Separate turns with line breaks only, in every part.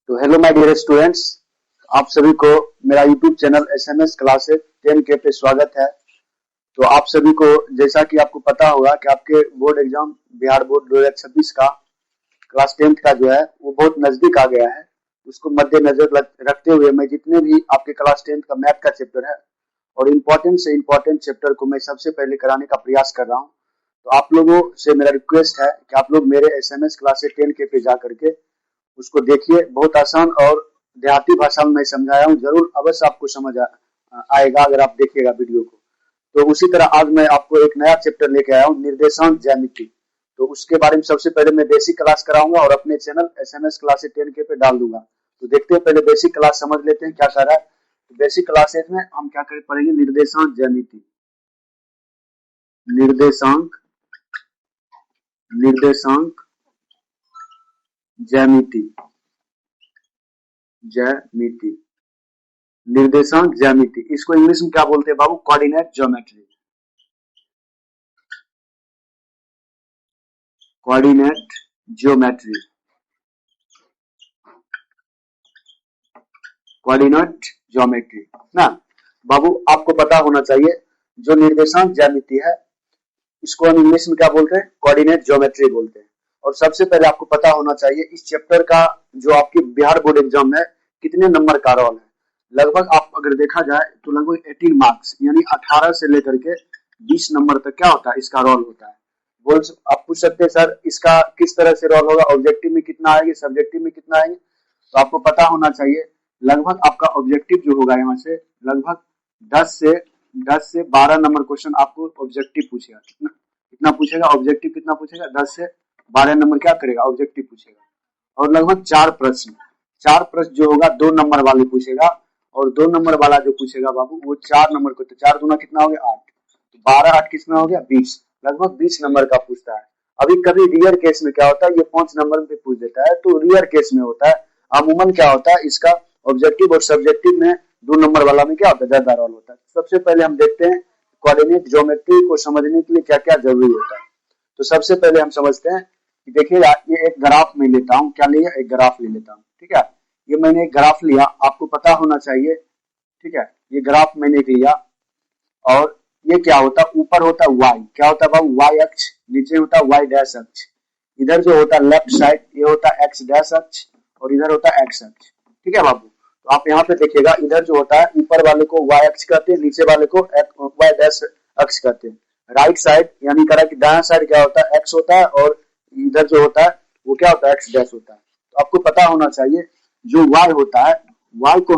तो hello my dear students, आप सभी को मेरा YouTube channel SMS classes 10K पे स्वागत है। तो आप सभी को जैसा कि आपको पता होगा कि आपके बोर्ड एग्जाम बिहार बोर्ड 2026 का क्लास 10th का जो है वो बहुत नजदीक आ गया है। उसको मद्देनजर रखते हुए मैं जितने भी आपके क्लास 10th का मैथ का चैप्टर है और इम्पोर्टेंट से इम्पोर्टेंट चैप्टर को मैं सबसे पहले कराने का प्रयास कर रहा हूँ। तो आप लोगों से मेरा रिक्वेस्ट है कि आप लोग मेरे एसएमएस क्लासेस 10K पे जा करके उसको देखिए। बहुत आसान और देहाती भाषा में मैं समझाया हूँ, जरूर अवश्य आपको समझ आएगा अगर आप देखिएगा वीडियो को। तो उसी तरह आज मैं आपको एक नया चैप्टर लेके आया हूँ, निर्देशांक ज्यामिति। तो उसके बारे में सबसे पहले मैं बेसिक क्लास कराऊंगा और अपने चैनल एसएमएस क्लासेस 10K पे डाल दूंगा। तो देखते हैं, पहले बेसिक क्लास समझ लेते हैं क्या कर रहा है। तो बेसिक क्लासेस में हम क्या पढ़ेंगे, निर्देशांक ज्यामिति। निर्देशांक ज्यामिति निर्देशांक ज्यामिति, इसको इंग्लिश में क्या बोलते हैं बाबू? Coordinate geometry. Coordinate geometry, coordinate geometry ना बाबू। आपको पता होना चाहिए जो निर्देशांक ज्यामिति है इसको हम इंग्लिश में क्या बोलते हैं? कोऑर्डिनेट ज्योमेट्री बोलते हैं। और सबसे पहले आपको पता होना चाहिए इस चैप्टर का जो आपकी बिहार बोर्ड एग्जाम है कितने नंबर का रोल है। लगभग आप अगर देखा जाए तो लगभग 18 मार्क्स यानी 18 से लेकर के 20 नंबर तक क्या होता है, इसका रोल होता है। बोल आप पूछ सकते हैं सर इसका किस तरह से रोल होगा, ऑब्जेक्टिव में कितना आएंगे, सब्जेक्टिव में कितना आएंगे। तो आपको पता होना चाहिए लगभग आपका ऑब्जेक्टिव जो होगा यहाँ से लगभग 10 से 12 नंबर क्वेश्चन आपको ऑब्जेक्टिव पूछेगा। कितना पूछेगा ऑब्जेक्टिव? कितना पूछेगा? 10 से 12 नंबर क्या करेगा, ऑब्जेक्टिव पूछेगा। और लगभग 4 प्रश्न जो होगा 2 नंबर वाले पूछेगा। और 2 नंबर वाला जो पूछेगा बाबू वो 4 नंबर को, तो 4 दूना कितना हो गया 8, तो 12 8 कितना हो गया 20, लगभग 20 नंबर का पूछता है। अभी कभी रियर केस में क्या होता है, ये 5 नंबर पे पूछ देता है, तो रियर केस में होता है। अमूमन क्या होता है इसका ऑब्जेक्टिव और सब्जेक्टिव में 2 नंबर वाला में क्या होता है, ज्यादा रोल होता है। सबसे पहले हम देखते हैं कोऑर्डिनेट ज्योमेट्री को समझने के लिए क्या क्या जरूरी होता है। तो सबसे पहले हम समझते हैं कि देखिए ये एक ग्राफ में लेता हूँ, क्या लिया, एक ग्राफ ले लेता हूँ। ठीक है, ये मैंने एक ग्राफ लिया, आपको पता होना चाहिए। ठीक है, ये ग्राफ मैंने लिया और ये क्या होता है, ऊपर होता है y, क्या होता है बाबू, y अक्ष, नीचे होता है y डैश अक्ष, इधर जो होता है लेफ्ट साइड ये होता है x डैश अक्ष और इधर होता है x अक्ष। ठीक है बाबू, तो आप यहाँ पे देखिएगा इधर जो होता है ऊपर वाले को y अक्ष कहते हैं, नीचे वाले को y डैश अक्ष कहते हैं। राइट साइड यानी करा कि दायां साइड क्या होता है, x होता है और इधर जो होता है वो क्या होता है, x डैश होता है। तो आपको पता होना चाहिए जो y होता है, y को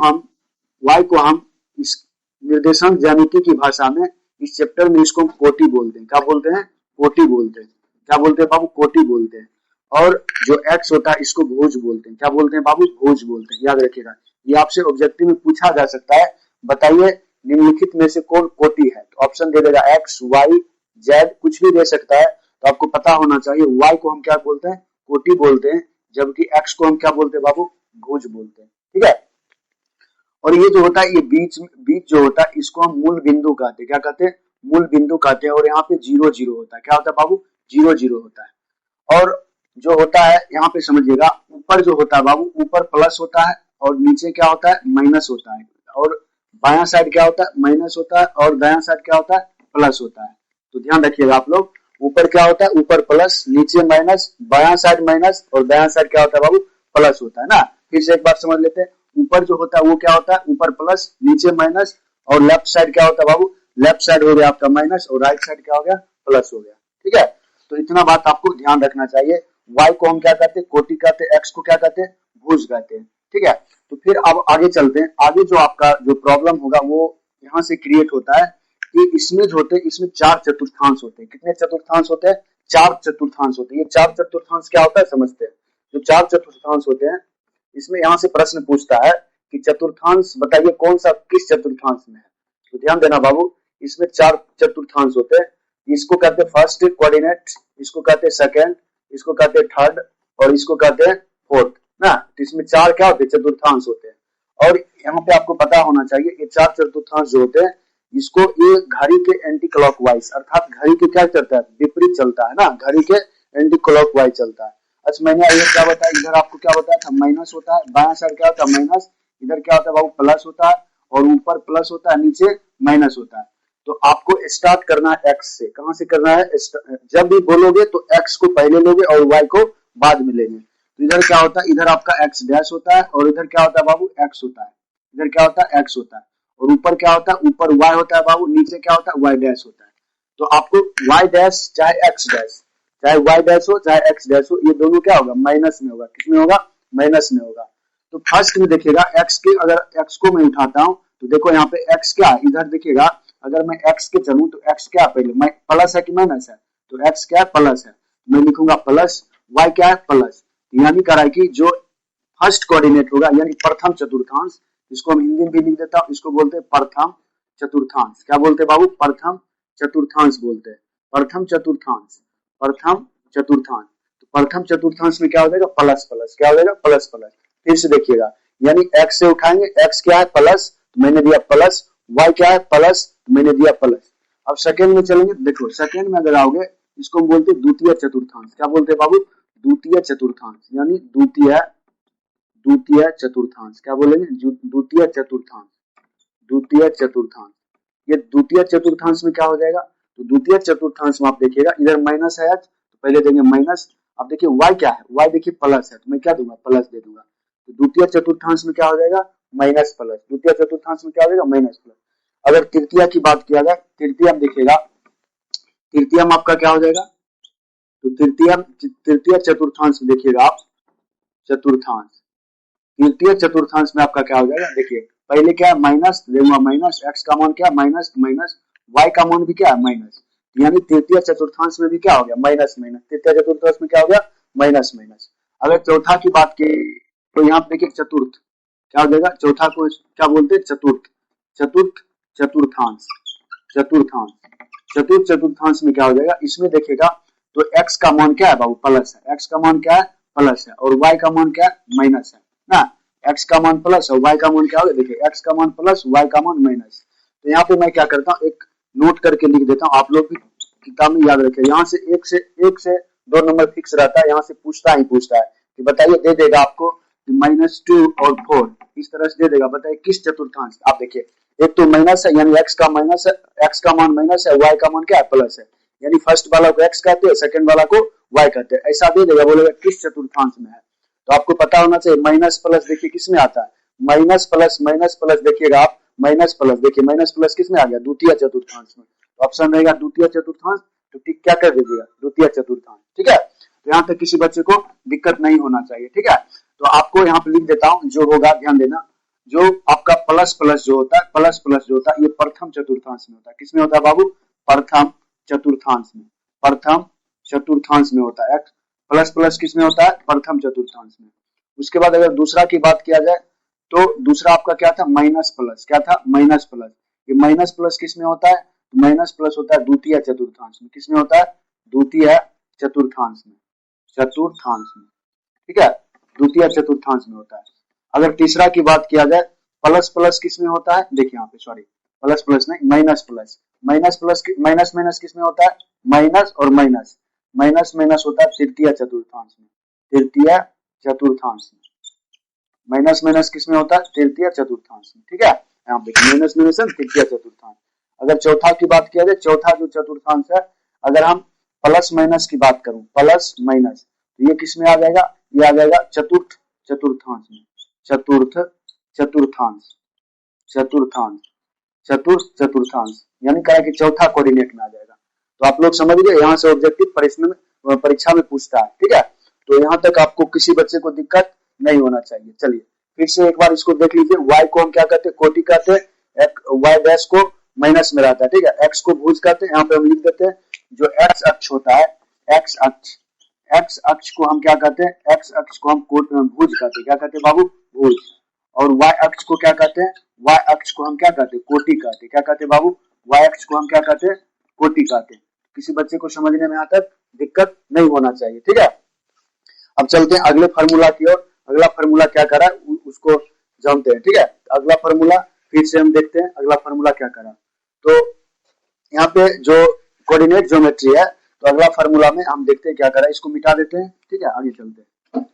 हम इस निर्देशांक ज्यामिति की भाषा में इस चैप्टर में इसको कोटि बोलते हैं। क्या बोलते हैं? कोटि बोलते हैं। क्या बोलते हैं बाबू? कोटि बोलते हैं। और जो x होता है इसको भुज बोलते हैं। क्या बोलते हैं बाबू? भुज बोलते हैं। याद रखिएगा, ये आपसे ऑब्जेक्टिव में पूछा जा सकता है। बताइए निम्नलिखित में से कौन कोटि है? तो ऑप्शन दे देगा x, y, z, कुछ भी दे सकता है। तो आपको पता होना चाहिए y को हम क्या बोलते हैं, कोटि बोलते हैं, जबकि x को हम क्या बोलते हैं बाबू, भुज बोलते हैं। ठीक है, और ये जो होता है ये बीच जो होता है इसको हम मूल बिंदु कहते हैं। क्या कहते हैं? मूल बिंदु कहते हैं। और यहाँ पे 0 0 होता है। क्या होता है बाबू? 0 0 होता है। और जो होता है यहाँ पे समझिएगा, ऊपर जो होता है बाबू, ऊपर प्लस होता है और नीचे क्या होता है, माइनस होता है। और बायां साइड क्या होता है, माइनस होता है और दायां साइड क्या होता है, प्लस होता है। तो ध्यान रखिएगा आप लोग, ऊपर क्या होता है, ऊपर प्लस, नीचे माइनस, बायां साइड माइनस और दायां साइड क्या होता है बाबू, प्लस होता है ना। फिर से एक बार समझ लेते हैं, ऊपर जो होता है वो क्या होता है, ऊपर प्लस, नीचे माइनस और लेफ्ट साइड क्या होता है बाबू, लेफ्ट साइड हो गया आपका माइनस और राइट साइड क्या हो गया, प्लस हो गया। ठीक है, तो इतना बात आपको ध्यान रखना चाहिए। y को हम क्या कहते हैं, कोटि कहते हैं, x को क्या कहते हैं, भुज कहते हैं। ठीक है, तो फिर अब आगे चलते हैं। आगे जो आपका जो प्रॉब्लम होगा वो यहाँ से क्रिएट होता है कि इसमें जो होते हैं इसमें 4 चतुर्थांश होते हैं। कितने चतुर्थांश होते हैं? 4 चतुर्थांश होते हैं। ये 4 चतुर्थांश क्या होता है समझते हैं। जो 4 चतुर्थांश होते हैं इसमें यहाँ से प्रश्न पूछता है कि चतुर्थांश बताइए कौन सा किस चतुर्थांश में है। तो ध्यान देना बाबू, इसमें 4 चतुर्थांश होते हैं। इसको कहते हैं फर्स्ट कोऑर्डिनेट, इसको कहते हैं सेकंड, इसको कहते हैं थर्ड और इसको कहते हैं फोर्थ ना। तो इसमें 4 क्या होते हैं, चतुर्थांश होते हैं। और यहाँ पे आपको पता होना चाहिए ये 4 चतुर्थांश जो होते हैं इसको ये घड़ी के एंटी क्लॉकवाइज, अर्थात घड़ी के क्या चलता है, विपरीत चलता है ना, घड़ी के एंटी क्लॉकवाइज चलता है। अच्छा मैंने इधर क्या बताया, इधर आपको क्या बताया था, माइनस होता है, बायां साइड क्या होता है माइनस, इधर क्या होता है बाबू प्लस होता है, और ऊपर प्लस होता है, नीचे माइनस होता है। तो आपको स्टार्ट करना है एक्स से, कहां से करना है, जब भी बोलोगे तो एक्स को पहले लोगे और वाई को बाद में लेंगे। तो इधर क्या होता है, इधर आपका एक्स डैश होता है, और इधर क्या होता है बाबू एक्स होता है, इधर क्या होता है एक्स होता है, और ऊपर क्या होता है, ऊपर वाई होता है बाबू, नीचे क्या होता है वाई डैश होता है। तो आपको वाई डैश चाहे एक्स डैश, चाहे वाई डैश हो चाहे एक्स डैश हो, ये दोनों क्या होगा माइनस में होगा, किसमें होगा माइनस में होगा। तो फर्स्ट में देखिएगा एक्स के, अगर एक्स को मैं उठाता हूं तो देखो यहाँ पे एक्स क्या है, इधर देखिएगा अगर मैं एक्स के चलूं तो एक्स क्या है, पहले प्लस है कि माइनस है, तो एक्स क्या है प्लस है, मैं लिखूंगा प्लस, वाई क्या है प्लस, यानी कह रहा है कि जो फर्स्ट कोऑर्डिनेट होगा यानी प्रथम चतुर्थांश, इसको हम हिंदी में भी लिख देता हूं, इसको बोलते हैं प्रथम चतुर्थांश। क्या बोलते हैं बाबू, प्रथम चतुर्थांश बोलते हैं, प्रथम चतुर्थांश, प्रथम चतुर्थांश। तो प्रथम चतुर्थांश में क्या हो जाएगा प्लस प्लस, क्या हो जाएगा प्लस प्लस। फिर से देखिएगा, यानी एक्स से उठाएंगे, एक्स क्या है प्लस, मैंने दिया प्लस, वाई क्या है प्लस, मैंने दिया प्लस। अब सेकेंड में चलेंगे, देखो सेकेंड में अगर आओगे इसको हम बोलते हैं द्वितीय चतुर्थांश। क्या बोलते हैं बाबू, द्वितीय चतुर्थांश, यानी द्वितीय, द्वितीय चतुर्थांश। क्या बोलेंगे, द्वितीय चतुर्थांश, द्वितीय चतुर्थांश। ये द्वितीय चतुर्थांश में क्या हो जाएगा, तो द्वितीय चतुर्थांश में आप देखिएगा इधर माइनस है तो पहले देंगे माइनस। अब देखिए y क्या है, y देखिए प्लस है तो मैं क्या दूंगा प्लस दे दूंगा। तो द्वितीय चतुर्थांश में क्या हो जाएगा माइनस प्लस, द्वितीय चतुर्थांश में क्या हो जाएगा माइनस प्लस। अगर तृतीय की बात किया जाए, तृतीय में देखिएगा, तृतीय में आपका क्या हो जाएगा, तो तृतीय चतुर्थांश में देखिएगा आप, चतुर्थांश, तृतीय चतुर्थांश में आपका क्या हो जाएगा, देखिए पहले क्या है माइनस, लेगा माइनस, एक्स का मान क्या माइनस माइनस, वाई का मान भी क्या है माइनस, यानी तृतीय चतुर्थांश में भी क्या हो गया माइनस माइनस, तृतीय चतुर्थांश में क्या हो गया माइनस माइनस। अगर चौथा की बात की तो यहाँ पे देखिए चतुर्थ, क्या हो जाएगा, चौथा को क्या बोलते हैं चतुर्थ, चतुर्थ चतुर्थांश, चतुर्थांश, चतुर्थ चतुर्थांश में क्या हो जाएगा, इसमें देखिएगा तो एक्स का मान क्या है बाबू प्लस है, एक्स का मान क्या है प्लस है, और वाई का मान क्या है माइनस है ना। एक्स का मान प्लस और वाई का मान क्या होगा, देखिए एक्स का मान प्लस, वाई का मान माइनस। तो यहाँ पे मैं क्या करता हूँ, एक नोट करके लिख देता हूँ, आप लोग भी किताब में याद रखें। यहाँ से एक से 2 नंबर फिक्स रहता है, यहाँ से पूछता है कि बताइए, दे देगा आपको -2 और 4 इस तरह से दे देगा, बताइए किस चतुर्थांश। आप देखिए एक तो माइनस है यानी एक्स का माइनस है, एक्स का मान माइनस है, वाई का मान क्या है प्लस है, यानी फर्स्ट वाला को एक्स कहते हैं, सेकंड वाला को वाई कहते हैं, ऐसा दे देगा, बोलेगा किस चतुर्थांश में है। तो आपको पता होना चाहिए माइनस प्लस, देखिए किस में आता है माइनस प्लस देखिएगा आप, माइनस प्लस देखिए माइनस प्लस किस में आ गया द्वितीय चतुर्थांश में। तो ऑप्शन रहेगा द्वितीय चतुर्थांश, तो टिक क्या कर दीजिएगा द्वितीय चतुर्थांश, ठीक है। तो यहाँ तक किसी बच्चे को दिक्कत नहीं होना चाहिए, ठीक है। तो आपको यहाँ पे लिख देता हूँ, जो होगा ध्यान देना, जो आपका प्लस प्लस जो होता है, प्लस प्लस जो होता है ये प्रथम चतुर्थांश में होता है, किसमें होता है बाबू प्रथम चतुर्थांश में, प्रथम चतुर्थांश में होता है। प्लस प्लस किस में होता है प्रथम चतुर्थांश में। उसके बाद अगर दूसरा की बात किया जाए तो दूसरा आपका क्या था माइनस प्लस, क्या था माइनस प्लस। ये माइनस प्लस किस में होता है, माइनस प्लस होता है द्वितीय चतुर्थांश में, किस में होता है द्वितीय चतुर्थांश में, चतुर्थांश में, ठीक है, द्वितीय चतुर्थांश में होता है। अगर तीसरा की बात किया जाए प्लस प्लस किस में होता है, देखिए यहाँ पे सॉरी प्लस प्लस नहीं minus plus, minus plus minus minus किस में होता है माइनस और माइनस, माइनस माइनस होता है तृतीय चतुर्थांश में, तृतीय चतुर्थांश में, माइनस माइनस किस में होता है तृतीय चतुर्थांश में, ठीक है। यहाँ पे माइनस माइनस तृतीय चतुर्थांश। अगर चौथा की बात किया जाए, चौथा जो चतुर्थांश है, अगर हम प्लस माइनस की बात करूं, प्लस माइनस, तो ये किस में आ जाएगा, ये आ जाएगा चतुर्थ चतुर्थांश में, चतुर्थ चतुर्थांश, चतुर्थांश, चतुर्थ चतुर्थांश, यानी कहा कि चौथा कोऑर्डिनेट में आ जाएगा। तो आप लोग समझ गए, यहाँ से ऑब्जेक्टिव परीक्षा में पूछता है, ठीक है। तो यहाँ तक आपको किसी बच्चे को दिक्कत नहीं होना चाहिए। चलिए फिर से एक बार इसको देख लीजिए, y को हम क्या कहते हैं कोटि कहते हैं, y डैश को माइनस में रहता है, ठीक है, x को भुज कहते हैं, यहाँ पे हम लिख देते हैं जो x अक्ष होता है, x अक्ष, x अक्ष को हम क्या कहते हैं, x अक्ष को हम भुज कहते हैं, क्या कहते हैं बाबू भुज। और y अक्ष को क्या कहते हैं, y अक्ष को हम क्या कहते हैं कोटि कहते हैं, क्या कहते हैं बाबू y अक्ष को हम क्या कहते हैं कोटि कहते हैं। किसी बच्चे को समझने में यहाँ तक दिक्कत नहीं होना चाहिए, ठीक है। अब चलते हैं अगले फार्मूला की ओर। अगला फार्मूला क्या करा उसको जानते हैं, ठीक है। अगला फार्मूला फिर से हम देखते हैं, अगला फार्मूला क्या करा। तो यहाँ पे जो कोऑर्डिनेट ज्योमेट्री है, तो अगला फार्मूला में हम देखते हैं क्या करा, इसको मिटा देते हैं, ठीक है, आगे चलते हैं।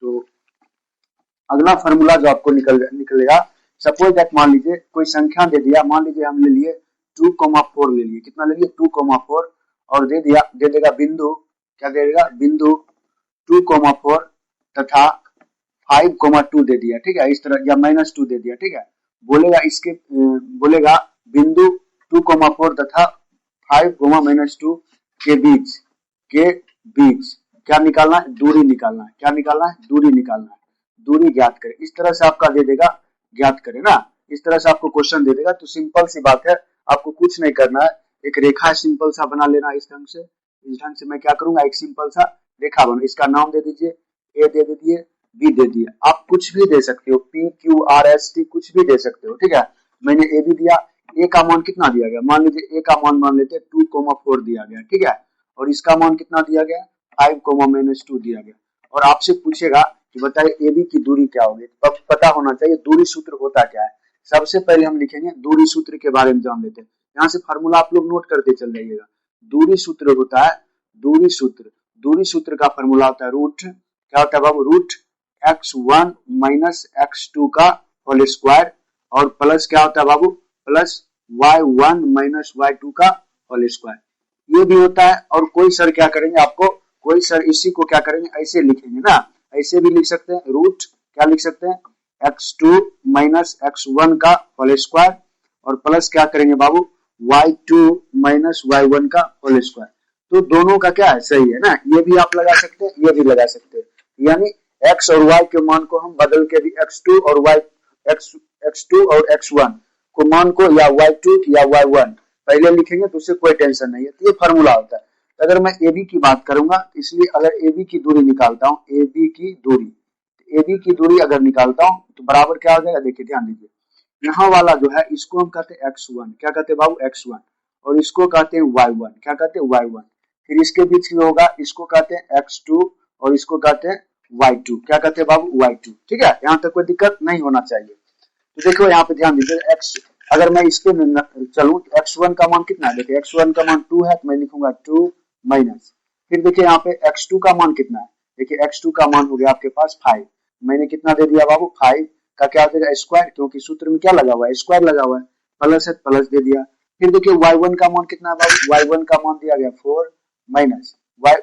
तो अगला फार्मूला जो आपको निकलेगा, सपोज दैट मान लीजिए कोई संख्या दे दिया, मान लीजिए हम ले लिए 2,4 ले लिए, कितना ले लिए 2,4, और दे देगा बिंदु, क्या दे देगा बिंदु 2,4 तथा 5,2 दे दिया, ठीक है, इस तरह, या -2 दे दिया, ठीक है। बोलेगा बिंदु 2,4 तथा 5,-2 के बीच क्या निकालना है, दूरी निकालना है, क्या निकालना है, दूरी निकालना है, दूरी ज्ञात करें। इस तरह से आपका दे देगा ज्ञात करें ना, इस तरह से आपको क्वेश्चन दे देगा। तो सिंपल सी बात है, आपको कुछ नहीं करना है, एक रेखा सिंपल सा बना लेना। इस ढंग से मैं क्या करूंगा, एक सिंपल सा रेखा बना, इसका नाम दे दीजिए, ए दे दीजिए, बी दे दिए, आप कुछ भी दे सकते हो, P Q R S T कुछ भी दे सकते हो, ठीक है। मैंने ए भी दिया, ए का मान कितना दिया गया, मान लीजिए ए का मान मान लेते 2,4 दिया गया, ठीक है, और इसका मान कितना दिया गया 5,-2 दिया गया, और आपसे पूछेगा कि बताइए ए बी की दूरी क्या होगी। तब पता होना चाहिए दूरी सूत्र होता क्या है। सबसे पहले हम लिखेंगे दूरी सूत्र के बारे में जान लेते हैं। यहाँ से फार्मूला आप लोग नोट करते चल जाइएगा। दूरी सूत्र होता है, दूरी सूत्र का फार्मूला होता है रूट, क्या होता है बाबू, रूट x1 माइनस x2 का होल स्क्वायर, और प्लस क्या होता है बाबू, प्लस y1 माइनस y2 का होल स्क्वायर। ये भी होता है, और कोई सर क्या करेंगे आपको, कोई सर इसी को क्या करेंगे, ऐसे लिखेंगे ना, ऐसे भी लिख सकते हैं, रूट क्या लिख सकते हैं x2 माइनस x1 का होल स्क्वायर, और प्लस क्या करेंगे बाबू y2 माइनस y1 का होल स्क्वायर। तो दोनों का क्या है, सही है ना, ये भी आप लगा सकते हैं, ये भी लगा सकते हैं, यानी x और y के मान को हम बदल के भी x2 और x1 को मान को या y2 या y1 पहले लिखेंगे, तो उससे कोई टेंशन नहीं है। तो ये फार्मूला होता है। अगर मैं ए बी की बात करूंगा, इसलिए अगर ए बी की दूरी निकालता हूं, ए बी की दूरी अगर निकालता हूं, तो बराबर क्या हो जाएगा, देखिए ध्यान दीजिए, यहाँ वाला जो है इसको हम कहते हैं x1, क्या कहते हैं बाबू x1, और इसको कहते हैं y1, क्या कहते हैं y1, फिर इसके बीच में होगा, इसको कहते हैं x2 और इसको कहते हैं y2, क्या कहते हैं बाबू y2, ठीक है। यहाँ तक कोई दिक्कत नहीं होना चाहिए। तो देखो यहाँ पे ध्यान दीजिए, x अगर मैं इस पे चलूं तो x1 का मान कितना है, देखिए x1 का मान 2 है, तो मैं लिखूंगा 2 माइनस, फिर देखिए यहाँ पे x2 का मान कितना है, देखिए x2 का मान हो गया आपके पास 5, मैंने कितना दे दिया बाबू 5 का क्या हो जाएगा स्क्वायर, क्योंकि सूत्र में क्या लगा हुआ है, स्क्वायर लगा हुआ है, प्लस है प्लस दे दिया। फिर देखिए y1 का मान कितना है बाबू, y1 का मान दिया गया 4 माइनस y,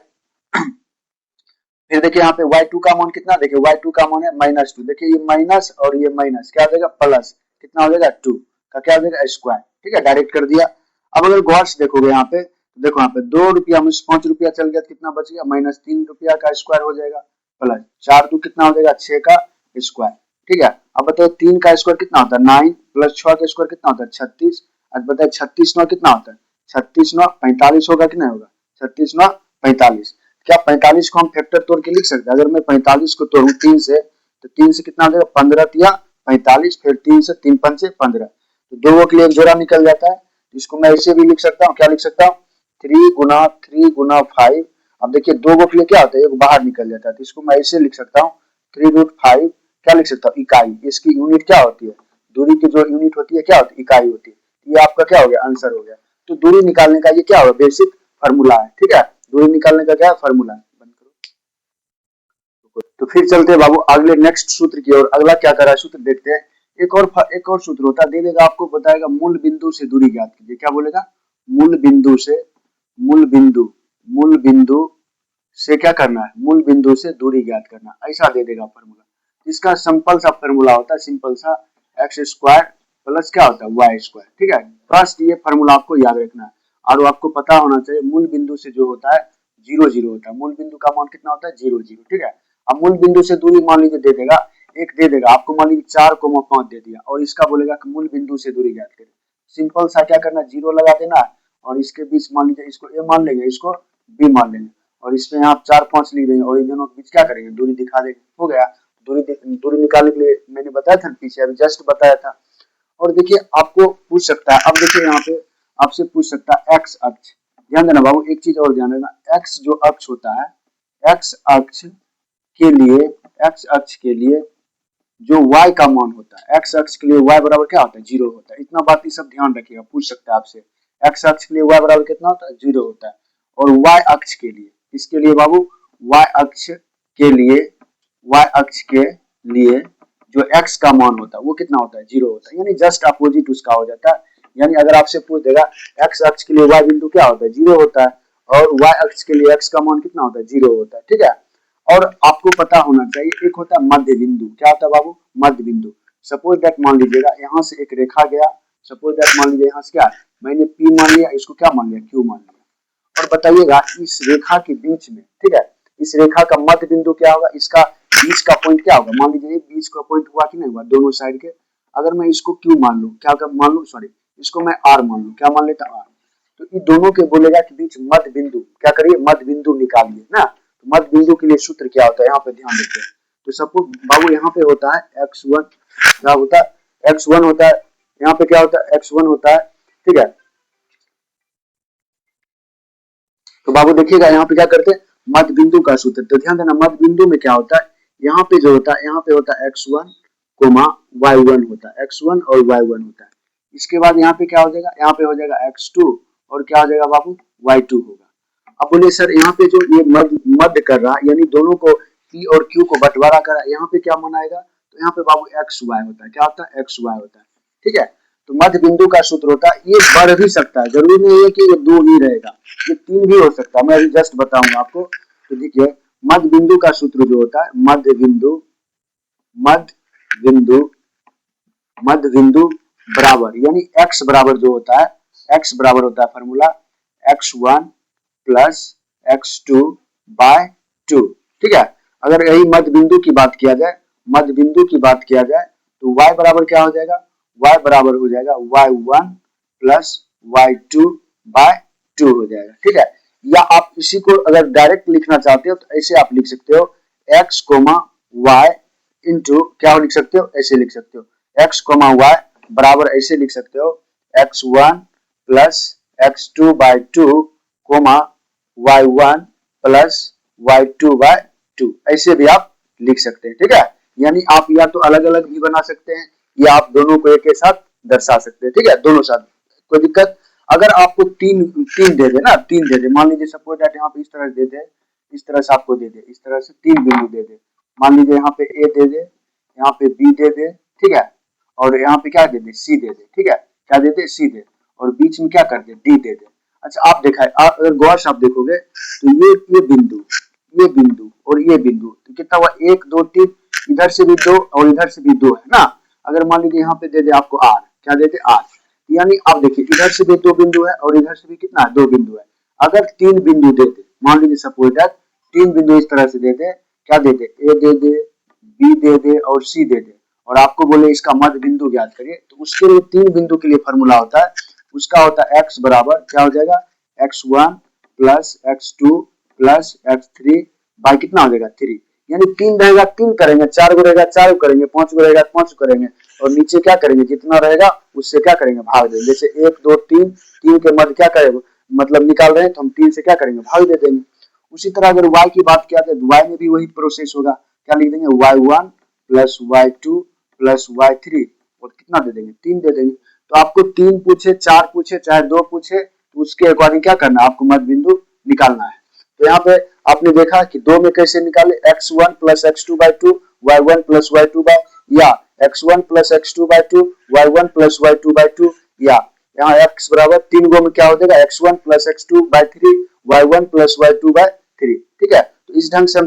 फिर देखिए यहाँ पे y2 का मान कितना, देखिए y2 का मान है -2, देखिए ये माइनस और ये माइनस क्या हो जाएगा प्लस, कितना हो जाएगा 2 का क्या हो जाएगा स्क्वायर, ठीक है, डायरेक्ट कर दिया। अब अगर गौर से देखोगे यहाँ पे, देखो यहाँ पे 2 रुपया में 5 रुपया चल गया, कितना बच गया -3 रुपया का स्क्वायर हो जाएगा, प्लस 4 2 कितना हो जाएगा 6 का स्क्वायर, ठीक है। अब बताओ 3 का स्क्वायर कितना होता है 9, प्लस 6 का स्क्वायर कितना होता है 36, अब बताए 36 9 कितना होता है, 36 9 45 होगा कि नहीं होगा, 36 9 45, क्या 45 को हम फैक्टर तोड़ के लिख सकते हैं, अगर मैं 45 को तोड़ूं 3 से, तो 3 से कितना हो जाएगा 15 या 45, फिर 3 से 3 5 15, तो दो के लिए एक जोड़ा निकल जाता है। तो इसको मैं ऐसे भी लिख सकता हूँ, क्या लिख सकता हूँ 3 गुना 5, अब देखिए दो के लिए क्या होता है, एक बाहर निकल जाता है, तो इसको मैं ऐसे लिख सकता हूँ 3√5, क्या लिख सकता हूँ इकाई, इसकी यूनिट क्या होती है, दूरी की जो यूनिट होती है क्या होती है, इकाई होती है। ये आपका क्या हो गया, आंसर हो गया। तो दूरी निकालने का ये क्या होगा, बेसिक फार्मूला है, ठीक है, दूरी निकालने का क्या फार्मूला है। बंद करो। तो फिर चलते हैं बाबू अगले नेक्स्ट सूत्र की ओर। अगला क्या कर रहा है सूत्र देखते हैं। एक और सूत्र होता है, दे देगा आपको, बताएगा मूल बिंदु से दूरी ज्ञात कीजिए। क्या बोलेगा, मूल बिंदु से क्या करना है, मूल बिंदु से दूरी ज्ञात करना, ऐसा दे देगा फार्मूला। इसका सिंपल सा फार्मूला होता है, सिंपल सा एक्स स्क्वायर प्लस क्या होता है वाई स्क्वायर, ठीक है। फर्स्ट ये फार्मूला आपको याद रखना है, और आपको पता होना चाहिए मूल बिंदु से जो होता है 0 0 होता है, मूल बिंदु का मान कितना होता है 0 0, ठीक है। अब मूल बिंदु से दूरी मान लीजिए दे देगा, एक दे देगा आपको, मान लीजिए 4,5 दे दिया, और इसका बोलेगा कि मूल बिंदु से दूरी ज्ञात करें। सिंपल सा क्या करना, 0 लगा देना है, और इसके बीच मान लीजिए इसको ए मान लेंगे, इसको बी मान लेंगे, और इसमें आप 4 5 लिख देंगे, और इन दोनों के बीच क्या करेंगे, दूरी दिखा देंगे, हो गया। दूरी निकालने के लिए मैंने बताया था पीछे, अभी जस्ट बताया था। और देखिए आपको पूछ सकता है, अब देखिए यहाँ पे आपसे पूछ सकता है एक्स अक्ष, ध्यान देना बाबू, एक चीज और ध्यान देना, एक्स जो अक्ष होता है, एक्स अक्ष के लिए जो y का मान होता है, एक्स अक्ष के लिए y बराबर क्या होता है 0 होता है। इतना बात ये सब ध्यान रखिएगा, पूछ सकता है आपसे एक्स अक्ष के लिए y बराबर कितना होता है 0 होता है। और y अक्ष के लिए, इसके लिए बाबू y अक्ष के लिए जो x का मान होता है वो कितना होता है 0 होता है, यानी जस्ट अपोजिट उसका हो जाता है। यानी अगर आपसे पूछ देगा x अक्ष के लिए y बिंदु क्या होता है 0 होता है, और y अक्ष के लिए x का मान कितना होता है 0 होता है, ठीक है। और आपको पता होना चाहिए एक होता है मध्य बिंदु, क्या होता है बाबू मध्य बिंदु। सपोज दैट मान लीजिएगा यहाँ से एक रेखा गया, सपोज दैट मान लीजिए यहाँ से क्या मैंने P मान लिया, इसको क्या मान लिया Q मान लिया, और बताइएगा इस रेखा के बीच में, ठीक है, इस रेखा का मध्य बिंदु क्या होगा, इसका बीच का पॉइंट क्या होगा, मान लीजिए बीच का पॉइंट हुआ कि नहीं हुआ दोनों साइड के। अगर मैं इसको Q मान लूं, क्या मान लूं, सॉरी इसको मैं R मान लूं, क्या मान लेता R, तो इन दोनों के बोलेगा कि बीच मध्य बिंदु, क्या करिए मध्य बिंदु निकालिए ना। तो मध्य बिंदु के लिए सूत्र क्या होता है यहाँ पे ध्यान देते हैं। तो सपोज बाबू यहाँ पे होता है x1, क्या होता है x1 होता है, यहाँ पे क्या होता है x1 होता है, ठीक है। तो बाबू देखिएगा यहाँ पे क्या करते हैं मध्य बिंदु का सूत्र, तो ध्यान देना मध्य बिंदु में क्या होता है, यहाँ पे जो होता है यहाँ पे होता है x1, y1 होता है, x1 और y1 होता है। इसके बाद यहाँ पे क्या हो जाएगा, यहाँ पे हो जाएगा x2 और क्या हो जाएगा बाबू y2 होगा। अब बोलिए सर यहाँ पे जो ये मध्य कर रहा है, यानी दोनों को P और Q को बंटवारा कर रहा है, यहाँ पे क्या मनाएगा, तो यहाँ पे बाबू XY होता है, क्या होता है XY होता है, ठीक है। तो मध्य बिंदु का सूत्र होता है, ये बढ़ भी सकता है, जरूरी नहीं है कि ये 2 ही रहेगा, ये 3 भी हो सकता है, मैं अभी जस्ट बताऊंगा आपको। तो देखिए मध्य बिंदु का सूत्र जो होता है मध्य बिंदु बराबर, यानी x बराबर जो होता है, x बराबर होता है formula x1 plus x2 by 2, ठीक है। अगर यही मध्य बिंदु की बात किया जाए, तो y बराबर क्या हो जाएगा, y बराबर हो जाएगा y1 प्लस y2 बाय 2 हो जाएगा, ठीक है। या आप इसी को अगर डायरेक्ट लिखना चाहते हो तो ऐसे आप लिख सकते हो x कोमा y इंटू क्या लिख सकते हो, ऐसे लिख सकते हो x कोमा y बराबर ऐसे लिख सकते हो x1 plus x2 by 2 comma y1 plus y2 by 2, ऐसे भी आप लिख सकते हैं, ठीक है। यानी आप या तो अलग अलग भी बना सकते हैं या आप दोनों को एक साथ दर्शा सकते हैं, ठीक है, दोनों साथ कोई दिक्कत। अगर आपको तीन दे दे ना, 3 दे दे, मान लीजिए सपोज दैट यहाँ पे इस तरह दे दे, इस तरह से आपको दे दे, इस तरह से 3 बिंदु दे दे, मान लीजिए यहाँ पे ए दे दे, यहाँ पे बी दे दे, ठीक है, और यहाँ पे क्या दे दे सी दे दे, ठीक है, क्या दे दे सी दे, और बीच में क्या कर दे डी दे दे। अच्छा आप देखा आप अगर गौर से आप देखोगे तो ये बिंदु और ये बिंदु, तो कितना हुआ 1 2 3, इधर से भी 2 और इधर से भी 2 है ना। अगर मान लीजिए यहाँ पे दे दे आपको आर, क्या दे दे आर, यानी आप देखिए इधर से भी 2 बिंदु है और इधर से भी कितना 2 बिंदु है। अगर 3 बिंदु दे दे, मान लीजिए सपोज दैट 3 बिंदु इस तरह से दे दे, क्या दे दे ए दे दे, बी दे दे और सी दे दे, और आपको बोले इसका मध्य बिंदु ज्ञात करिए, तो उसके लिए 3 बिंदु के लिए फॉर्मूला होता है, उसका होता है x बराबर क्या हो जाएगा x1 plus x2 plus x3 by कितना हो जाएगा 3, यानी 3 रहेगा 3 करेंगे, 4 को रहेगा 4 को करेंगे, 5 को रहेगा 5 को करेंगे, और नीचे क्या करेंगे जितना रहेगा उससे क्या करेंगे भाग देंगे। जैसे 1 2 3, 3 के मध्य क्या करेंगे मतलब निकाल रहे हैं, तो हम 3 से क्या करेंगे भाग दे देंगे। उसी तरह अगर y की बात किया जाए तो y में भी वही प्रोसेस होगा, क्या लिख देंगे y1 plus y2 plus y3 और कितना दे देंगे 3 दे देंगे। तो आपको 3 पूछे 4 पूछे चाहे 2 पूछे, तो उसके अकॉर्डिंग क्या करना है आपको मध्य बिंदु निकालना है। तो यहाँ पे आपने देखा कि 2 में कैसे निकाले x1 plus x2 by 2 y1 plus y2 bye, या x1 plus x2 by 2 y1 plus y2 by 2, या यहाँ x बराबर 3 गो में क्या हो जाएगा x1 plus x2 bye 3 y1 plus y2 bye 3, ठीक है। तो इस ढंग से हम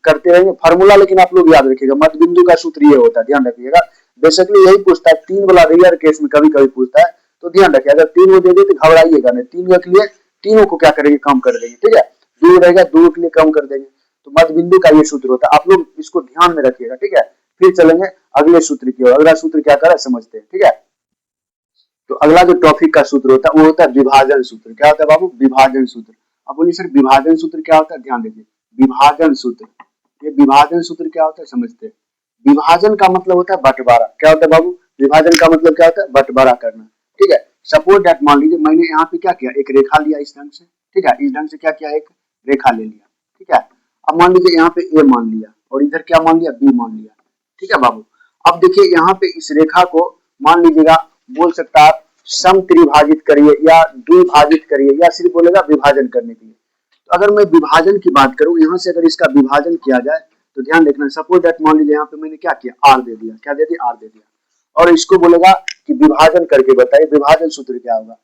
करते रहेंगे फॉर्मूला, लेकिन आप लोग याद रखिएगा मध्य बिंदु का सूत्र ये होता है, ध्यान रखिएगा। बेसिकली यही पूछता है 3 वाला, रेयर केस में कभी कभी पूछता है, तो ध्यान रखिए अगर 3 को दे दे तो घबराइएगा नहीं, 3 के लिए तीनों को क्या करेंगे कम कर देंगे, ठीक है, 2 रहेगा 2 के लिए कम कर देंगे। तो मध्य बिंदु का ये सूत्र होता है, आप लोग इसको ध्यान में रखिएगा, ठीक है। फिर चलेंगे अगले सूत्र की ओर, अगला सूत्र क्या करा समझते हैं, ठीक है। तो अगला जो टॉपिक का सूत्र होता है वो होता है विभाजन सूत्र। क्या होता है बाबू विभाजन सूत्र। अब बोलिए सर विभाजन सूत्र क्या होता है, ध्यान दीजिए विभाजन सूत्र, ये विभाजन सूत्र क्या होता है समझते हैं। विभाजन का मतलब होता है बंटवारा। क्या होता है बाबू विभाजन का मतलब क्या होता है बंटवारा करना, ठीक है। सपोज दैट मान लीजिए मैंने यहाँ पे क्या किया एक रेखा लिया इस ढंग से, ठीक है, इस ढंग से क्या किया एक रेखा ले लिया, ठीक है। अब मान लीजिए यहाँ पे ए मान लिया और इधर क्या मान लिया बी मान लिया, ठीक है बाबू। अब देखिए यहाँ पे इस रेखा को मान लीजिएगा बोल सकता है सम त्रिभाजित करिए या द्विभाजित करिए या सिर्फ बोलेगा विभाजन करने के लिए। तो अगर मैं विभाजन की बात करूं, यहाँ से अगर इसका विभाजन किया जाए तो ध्यान देखना, सपोज दैट मान लीजिए यहाँ पे मैंने क्या किया, आर दे दिया, क्या दे दिया, आर दे दिया, और इसको बोलेगा कि विभाजन करके बताइए विभाजन सूत्र क्या होगा।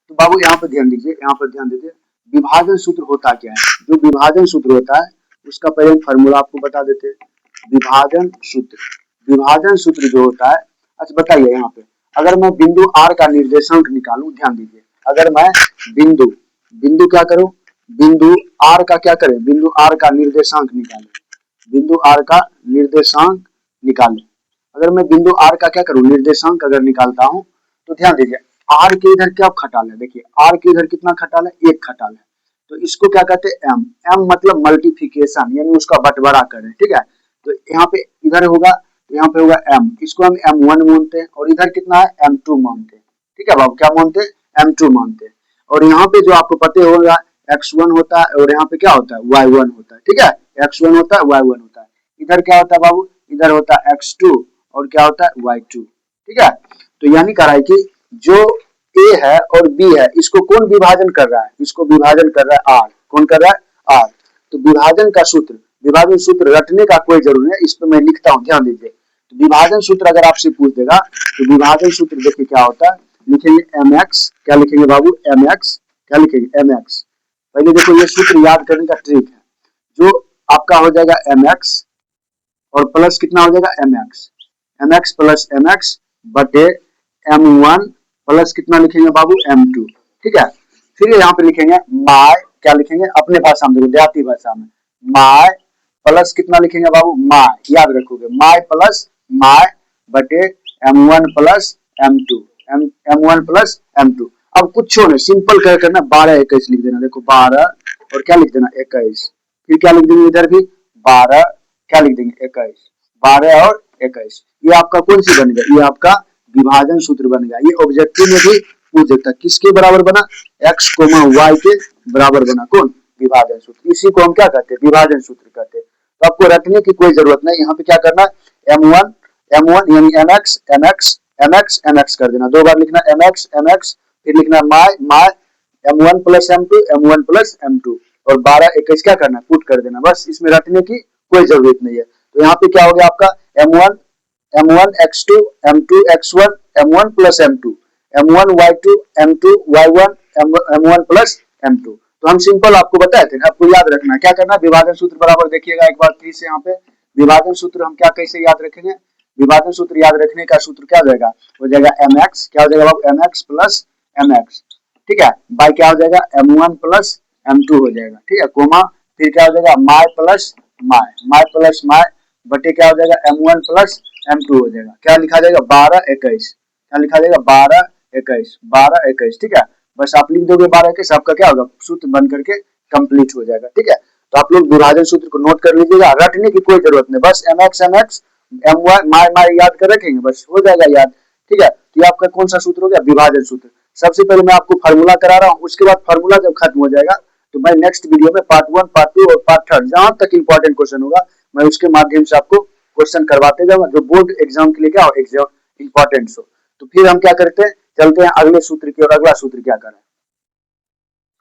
तो बाबू यहाँ पे ध्यान दीजिए, यहाँ पर ध्यान दीजिए, विभाजन सूत्र होता क्या है। जो विभाजन सूत्र होता है उसका पहले फार्मूला आपको बता देते हैं। विभाजन सूत्र जो होता है, अच्छा बताइए यहाँ पे, अगर मैं बिंदु आर का निर्देशांक निकालूं, ध्यान दीजिए, अगर मैं बिंदु क्या करूं, बिंदु आर का क्या करें, बिंदु आर का निर्देशांक निकालें, बिंदु आर का निर्देशांक निकालें। अगर मैं बिंदु आर का क्या करूं, निर्देशांक अगर निकालता हूं तो ध्यान दीजिए, आर के इधर क्या खटाल है, देखिए आर के इधर कितना खटाल है, एक खटाल है, तो इसको क्या कहते हैं, एम मतलब मल्टीप्लिकेशन, यानी उसका बंटवारा करें, ठीक है। तो यहाँ पे इधर होगा, तो यहाँ पे होगा एम, इसको हम m1 मानते हैं, और इधर कितना है m2 मानते हैं, ठीक है बाबू, क्या मानते हैं, m2 मानते हैं। और यहाँ पे जो आपको पता होगा x1 होता है और यहाँ पे क्या होता है y1 होता है, ठीक है, x1 होता है y1 होता है। इधर क्या होता है बाबू, इधर होता है x2 और क्या होता है y2, ठीक है। तो यानी कह रहा है कि जो a है और b है, इसको कौन विभाजन कर रहा है, इसको विभाजन कर रहा है r, कौन कर रहा है, r। तो विभाजन सूत्र रटने का कोई जरूरत नहीं है, इस पर मैं लिखता हूँ, ध्यान दीजिए। तो विभाजन सूत्र अगर आपसे पूछ देगा तो विभाजन सूत्र देखिए क्या होता है, लिखेंगे mx, क्या लिखेंगे बाबू, mx, क्या लिखेंगे mx। पहले देखो ये सूत्र याद करने का ट्रिक है, जो आपका हो जाएगा mx और प्लस कितना हो जाएगा mx प्लस mx बटे m1 प्लस कितना लिखेंगे बाबू m2, ठीक है। फिर यहाँ पे लिखेंगे माय, क्या लिखेंगे अपने भाषा में, देखो देहाती भाषा में, माय प्लस कितना लिखेंगे बाबू, माय, याद रखोगे, माय प्लस माय बटे m1 plus m2, m1 plus m2। अब कुछ नहीं, सिंपल कर करना, 12 21 लिख देना, देखो 12 और क्या लिख देना 21, फिर क्या लिख देंगे इधर भी 12, क्या लिख देंगे 21, 12 और 21। ये आपका कौन सी बन गया, ये आपका विभाजन सूत्र बन गया। ये ऑब्जेक्टिव में भी पूछ देता है, किसके बराबर बना, x, y के बराबर बना, कौन, विभाजन सूत्र। इसी को हम क्या कहते हैं, विभाजन सूत्र कहते हैं। तो आपको रटने की कोई जरूरत नहीं, यहाँ पे क्या करना है, m1 यानी mx कर देना, 2 बार लिखना mx, फिर लिखना माय m1 प्लस m2 और 12 21 क्या करना है, पुट कर देना, बस, इसमें रटने की कोई जरूरत नहीं है। तो यहाँ पे क्या हो गया आपका m1 x2 m2 x1 m1 plus m2 m1 y2 m2 y1 m1 plus m2। तो हम सिंपल आपको बताए थे, आपको याद रखना क्या करना, विभाजन सूत्र बराबर देखिएगा एक बार फिर से, यहाँ पे विभाजन सूत्र हम क्या कैसे याद रखेंगे, विभाजन सूत्र याद रखने का सूत्र क्या हो जाएगा mx, क्या हो जाएगा बाबू, mx प्लस mx, ठीक है, बाय क्या हो जाएगा m1 प्लस m2 हो जाएगा, ठीक है, कोमा, फिर क्या हो जाएगा माय प्लस माय बटे क्या हो जाएगा m1 प्लस m2 हो जाएगा, क्या लिखा जाएगा 12 21, क्या लिखा जाएगा 12 21, ठीक है। बस आप लिख दोगे 12 21, आपका क्या होगा, सूत्र बन करके कंप्लीट हो जाएगा, ठीक है। तो आप लोग विभाजन सूत्र को नोट कर लीजिएगा, रटने की कोई जरूरत नहीं, बस mx my याद कर रखेंगे, बस हो जाएगा याद, ठीक है। तो ये आपका कौन सा सूत्र हो गया, विभाजन सूत्र। सबसे पहले मैं आपको फार्मूला करा रहा हूँ, उसके बाद फार्मूला जब खत्म हो जाएगा तो मैं नेक्स्ट वीडियो में पार्ट 1 पार्ट 2 और पार्ट 3 जहां तक इंपॉर्टेंट क्वेश्चन होगा मैं उसके माध्यम से आपको क्वेश्चन करवाते जाऊंगा, जो बोर्ड एग्जाम के लिए क्या हो, एग्जाम इंपॉर्टेंट हो। तो फिर हम क्या करते हैं, चलते हैं अगले सूत्र की, और अगला सूत्र क्या करें,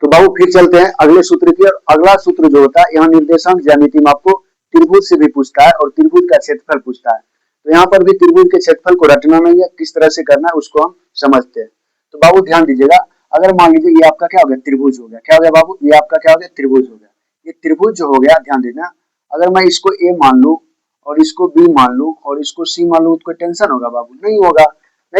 तो बाबू फिर चलते हैं अगले सूत्र की। और अगला सूत्र जो होता है, यहाँ निर्देशांक ज्यामिति में आपको त्रिभुज से भी पूछता है और त्रिभुज का क्षेत्रफल पूछता है। तो यहाँ पर भी त्रिभुज के क्षेत्रफल को रटना नहीं है, किस तरह से करना है उसको हम समझते हैं। तो बाबू ध्यान दीजिएगा, अगर मान लीजिए ये आपका क्या हो गया, त्रिभुज हो गया, क्या हो गया बाबू, ये आपका क्या हो गया, त्रिभुज हो गया। ये त्रिभुज जो हो गया, ध्यान देना, अगर मैं इसको ए मान लूं और इसको बी मान लूं और इसको सी मान लूं, तो कोई टेंशन होगा बाबू, नहीं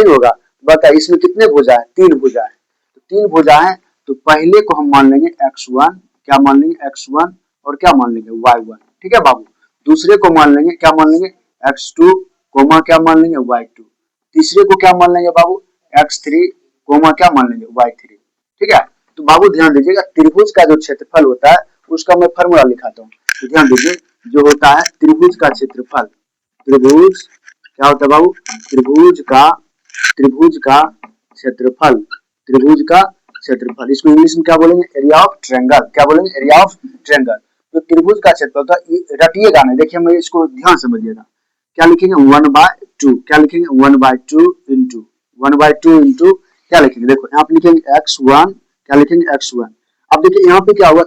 होगा। बता इसमें कितने भुजा है, 3 भुजा है। तो 3 भुजा है, तो पहले को हम मान लेंगे x1, क्या मान लेंगे x1 और क्या मान लेंगे y1, ठीक है बाबू। दूसरे को मान लेंगे, क्या मान लेंगे x2 कोमा क्या मान लेंगे y2। तीसरे को क्या मान लेंगे बाबू x3 कोमा क्या मान लेंगे y3, ठीक है। तो बाबू ध्यान दीजिएगा, त्रिभुज का जो क्षेत्रफल होता है उसका मैं फॉर्मूला लिखाता हूँ। तो ध्यान दीजिए, जो होता है त्रिभुज का क्षेत्रफल, त्रिभुज क्या होता है बाबू, त्रिभुज का क्षेत्रफल, इसको इंग्लिश में क्या बोलेंगे, एरिया ऑफ ट्रायंगल, क्या बोलेंगे, एरिया ऑफ ट्रायंगल। तो त्रिभुज का क्षेत्रफल था, रटिएगा नहीं, देखिए मैं इसको ध्यान समझिएगा, क्या लिखेंगे 1/2, क्या लिखेंगे 1/2 इंटू क्या लिखेंगे, देखो यहाँ पे लिखेंगे x1, क्या लिखेंगे x1। अब देखिए यहाँ पे क्या होगा,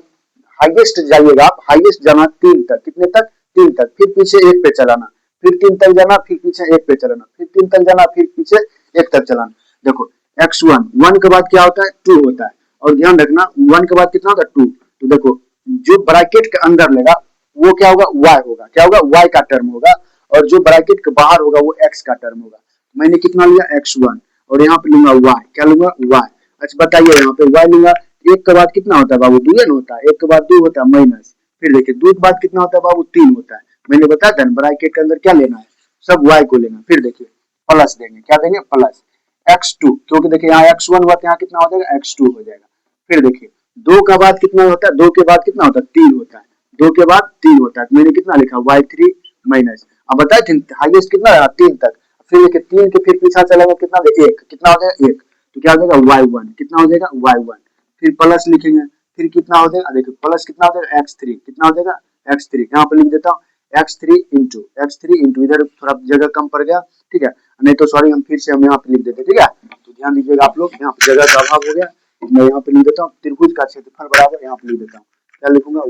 हाईएस्ट जाइएगा आप, हाईएस्ट जाना 3 तक, कितने तक, 3 तक, फिर पीछे 1 पे चलाना, फिर 3 तक जाना, फिर पीछे 1 पे चलाना, फिर 3 तक जाना, फिर पीछे 1 तक चलाना। देखो x1, 1 के बाद क्या होता है, 2 होता है, और ध्यान रखना 1 के बाद कितना होता है, 2। तो देखो जो ब्रैकेट के अंदर लेगा वो क्या होगा, y होगा, क्या होगा, y का टर्म होगा, और जो ब्रैकेट के बाहर होगा वो x का टर्म होगा। मैंने कितना लिया, x1, और यहाँ पे लूंगा y, क्या लूंगा, y। अच्छा बताइए यहाँ पे y लूंगा, 1 के बाद कितना होता है बाबू, 2 होता है, 1 के बाद 2 होता है माइनस, फिर देखिए 2 के बाद कितना होता है बाबू, 3 होता है। मैंने बताया था ब्रैकेट के अंदर क्या लेना है, सब y को लेना, फिर देखिए प्लस देंगे, क्या देंगे, प्लस x2, क्योंकि देखिए यहाँ x1 हुआ, यहाँ कितना हो जाएगा, x2 हो जाएगा। फिर देखिए 2 का बाद कितना होता है, 2 के बाद कितना होता है, 3 होता है, 2 के बाद 3 होता है, मैंने कितना लिखा, y3 माइनस, अब बताए हाईएस्ट कितना है, 3 तक, फिर देखिए 3 के फिर पीछा चलेगा कितना, 1, कितना हो जाएगा 1, तो क्या हो जाएगा y1, कितना हो जाएगा y1, फिर प्लस लिखेंगे, फिर कितना हो जाएगा, देखिए प्लस कितना हो जाएगा, x3, कितना हो जाएगा, x3, यहाँ पे लिख देता हूँ x3 इंटू इधर थोड़ा जगह कम पड़ गया, ठीक है, नहीं तो सॉरी हम यहाँ पे लिख देते, ठीक है, तो ध्यान दीजिएगा आप लोग, यहाँ पे जगह का अभाव हो गया, मैं यहाँ पे लिख देता हूँ त्रिभुज का क्षेत्रफल बराबर, यहाँ पे लिख देता हूँ, क्या लिखूंगा,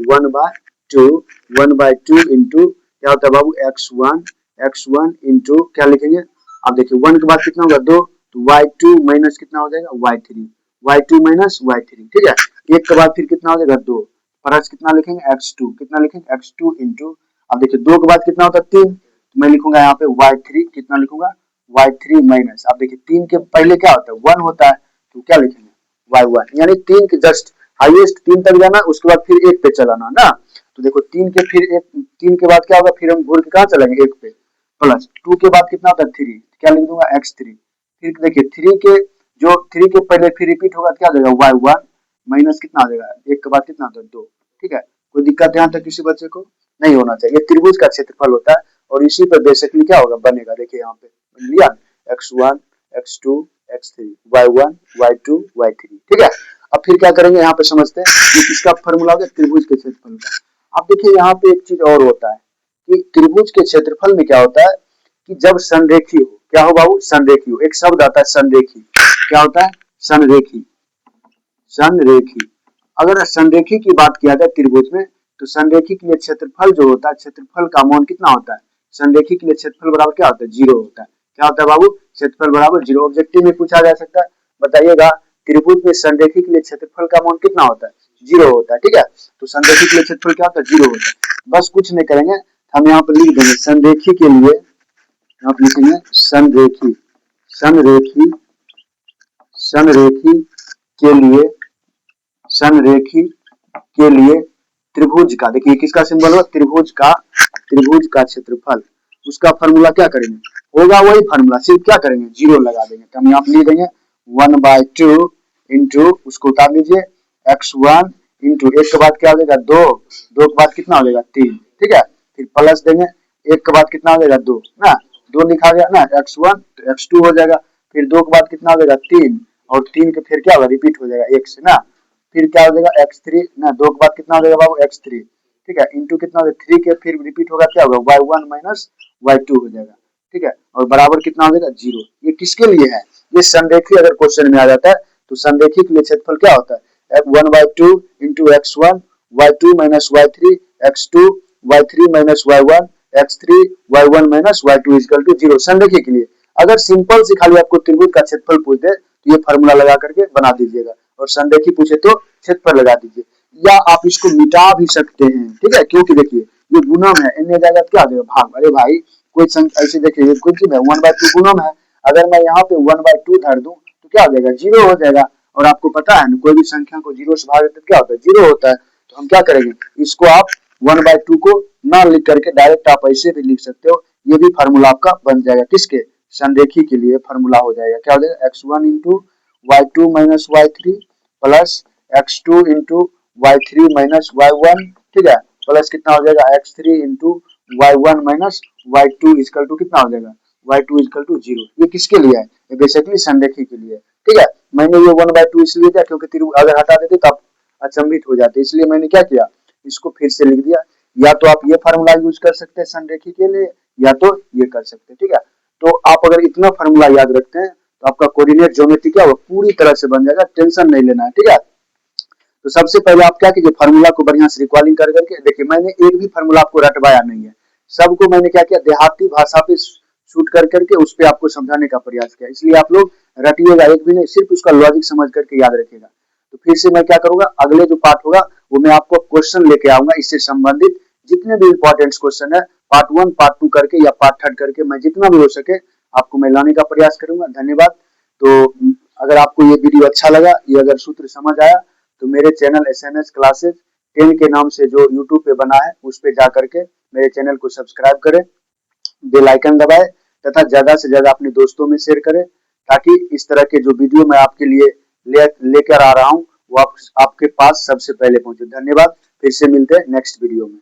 1/2 इंटू क्या होता है बाबू, x1 इंटू क्या लिखेंगे, आप देखिए 1 के बाद कितना होगा, 2, तो y2 माइनस कितना हो जाएगा, y2 माइनस y3, ठीक है, 1 के बाद फिर कितना हो जाएगा, 2, प्लस कितना लिखेंगे, x2, कितना लिखेंगे, x2 इंटू, अब देखिए 2 के बाद कितना होता है, 3, तो मैं लिखूंगा यहाँ पे y3, कितना लिखूंगा, y3 माइनस, अब देखिए 3 के पहले क्या होता है, 1 होता है, तो क्या लिखेंगे, y1, यानी 3 के जस्ट हाईएस्ट 3 तक जाना, उसके बाद फिर 1 पे चलाना ना, तो देखो 3 के फिर 1, 3 के बाद क्या होगा, फिर हम घूर के कहाँ चलेंगे, 1 पे, प्लस 2 के बाद कितना होता है, 3, क्या लिख दूंगा, x3, फिर देखिए 3 के जो 3 के पहले फिर रिपीट होगा, क्या आ जाएगा, y1 माइनस कितना आ जाएगा, 1 के बाद कितना होता है, 2, ठीक है, कोई दिक्कत यहाँ तक किसी बच्चे को नहीं होना चाहिए, त्रिभुज का क्षेत्रफल होता है, और इसी पर बेसिकली क्या होगा, बनेगा, देखिए यहाँ पे लिया x1 x2 x3 y1 y2 y3, ठीक है। अब फिर क्या करेंगे, यहाँ पे समझते हैं कि किसका फॉर्मूला होगा, त्रिभुज के क्षेत्रफल का। अब देखिए यहाँ पे एक चीज और होता है कि त्रिभुज के क्षेत्रफल में क्या होता है कि जब संरेखी हो, क्या हो बाबू, संरेखी हो, एक शब्द आता है संरेखी, क्या होता है, संरेखी, संरेखी। अगर संरेखी की बात किया जाए त्रिभुज में, तो संरेखी के लिए क्षेत्रफल जो होता है, क्षेत्रफल का मान कितना होता है, संरेखी के लिए क्षेत्रफल बराबर क्या होता है, 0 होता है, क्या होता है बाबू, क्षेत्रफल बराबर 0। ऑब्जेक्टिव में पूछा जा सकता है, बताइएगा त्रिभुज में संरेखी के लिए क्षेत्रफल का मान कितना होता है, 0 होता है, ठीक है, तो संरेखी के लिए क्षेत्रफल क्या होता है, 0 होता है। बस कुछ नहीं करेंगे, हम यहाँ पर लिख देंगे संरेखी के लिए, यहाँ पर लिखेंगे संरेखी, संरेखी, संरेखी के लिए, संरेखी के लिए त्रिभुज का, देखिए किसका सिंबल हो, त्रिभुज का, त्रिभुज का क्षेत्रफल, उसका फॉर्मूला क्या करेंगे, होगा वही फॉर्मूला, सिर्फ क्या करेंगे, 0 लगा देंगे, तो हम यहाँ पे लिख देंगे 1/2 इंटू, उसको उतार लीजिए, x1 इंटू 1 के बाद क्या हो जाएगा, 2, 2 के बाद कितना हो जाएगा, 3, ठीक है, फिर प्लस देंगे, 1 के बाद कितना हो जाएगा, 2 ना, 2 लिखा गया ना, x1 तो x2 हो जाएगा, फिर 2 के बाद कितना हो जाएगा, 3, और 3 के फिर क्या होगा, रिपीट हो जाएगा 1 से ना, फिर क्या हो जाएगा, x3 ना, 2 के बाद कितना हो जाएगा बाबू, x3, ठीक है, इंटू कितना हो जाएगा, 3 के फिर रिपीट होगा, क्या होगा, y1 माइनस y2 हो जाएगा, ठीक है, और बराबर कितना हो जाएगा, 0। ये किसके लिए है, ये संरेखी अगर क्वेश्चन में आ जाता है, तो संरेखी के लिए क्षेत्रफल क्या होता है, 1/2 into x1 y2 minus y3 x2 y3 minus y1 x3 y1 minus y2 equal to 0, संरेखी के लिए। अगर सिंपल से खाली आपको त्रिभुज का क्षेत्रफल पूछ दे, तो ये फॉर्मूला लगा करके बना दीजिएगा, और संरेखी पूछे तो क्षेत्रफल लगा दीजिए, या आप इसको मिटा भी सकते हैं, ठीक है, क्योंकि देखिए ये गुणम है, अन्य जगह क्या आ जाएगा, भाग, अरे भाई कोई संख्या ऐसे देखिए कुछ भी 1/2 गुणम है, अगर मैं यहाँ पे 1/2 धर दूं तो क्या हो जाएगा, 0 हो जाएगा, और आपको पता है ना कोई भी संख्या को 0 से भाग देते क्या होता है, 0 होता है, तो हम क्या करेंगे, इसको आप 1/2 को ना लिख करके डायरेक्ट आप ऐसे भी लिख सकते हो, ये भी फार्मूला आपका बन जाएगा, किसके, संरेखी के लिए फार्मूला हो जाएगा, क्या हो जाएगा, x1 into y2 minus y3 plus x2 into y3 minus y1, ठीक है, प्लस कितना हो जाएगा, x3 into y1 minus y2 equal to कितना हो जाएगा, y2 इक्वल टू 0। ये किसके लिए है, ये बेसिकली संरेखी के लिए, ठीक है। मैंने ये 1/2 इसलिए दिया क्योंकि अगर हटा देते तो आप अचंभित हो जाते, इसलिए मैंने क्या किया, इसको फिर से लिख दिया, या तो आप ये फार्मूला यूज कर सकते हैं संरेखी के लिए, या तो ये कर सकते हैं, ठीक है। तो आप अगर इतना फार्मूला याद रखते हैं तो आपका कोऑर्डिनेट ज्योमेट्री क्या वो पूरी तरह से बन जाएगा, टेंशन नहीं लेना है, ठीक है। तो सबसे पहले आप क्या कीजिए, फार्मूला को बढ़िया से रिकॉलिंग कर करके देखिए, मैंने एक भी फार्मूला आपको रटवाया नहीं है, सबको मैंने क्या किया, देहाती भाषा पे शूट कर करके उस पे आपको समझाने का प्रयास किया, इसलिए आप लोग रटिएगा एक भी नहीं, सिर्फ उसका लॉजिक समझ करके याद रखिएगा। तो फिर से मैं क्या करूंगा, अगले जो पार्ट होगा वो मैं आपको क्वेश्चन लेके आऊंगा, इससे संबंधित जितने भी इंपॉर्टेंट क्वेश्चन है पार्ट 1 पार्ट 2 करके या पार्ट 3 करके मैं जितना भी हो सके आपको मैं लाने का प्रयास करूंगा। धन्यवाद। तो अगर आपको ये वीडियो अच्छा लगा, ये अगर सूत्र समझ आया, तो मेरे चैनल एसएमएस क्लासेस 10 के नाम से जो यूट्यूब पे बना है उस पे जा करके मेरे चैनल को सब्सक्राइब करें, बेल आइकन दबाएं तथा ज्यादा से ज्यादा अपने दोस्तों में शेयर करें, ताकि इस तरह के जो वीडियो मैं आपके लिए लेकर आ रहा हूं वो आपके पास सबसे पहले पहुंचे। धन्यवाद। फिर से मिलते हैं नेक्स्ट वीडियो में।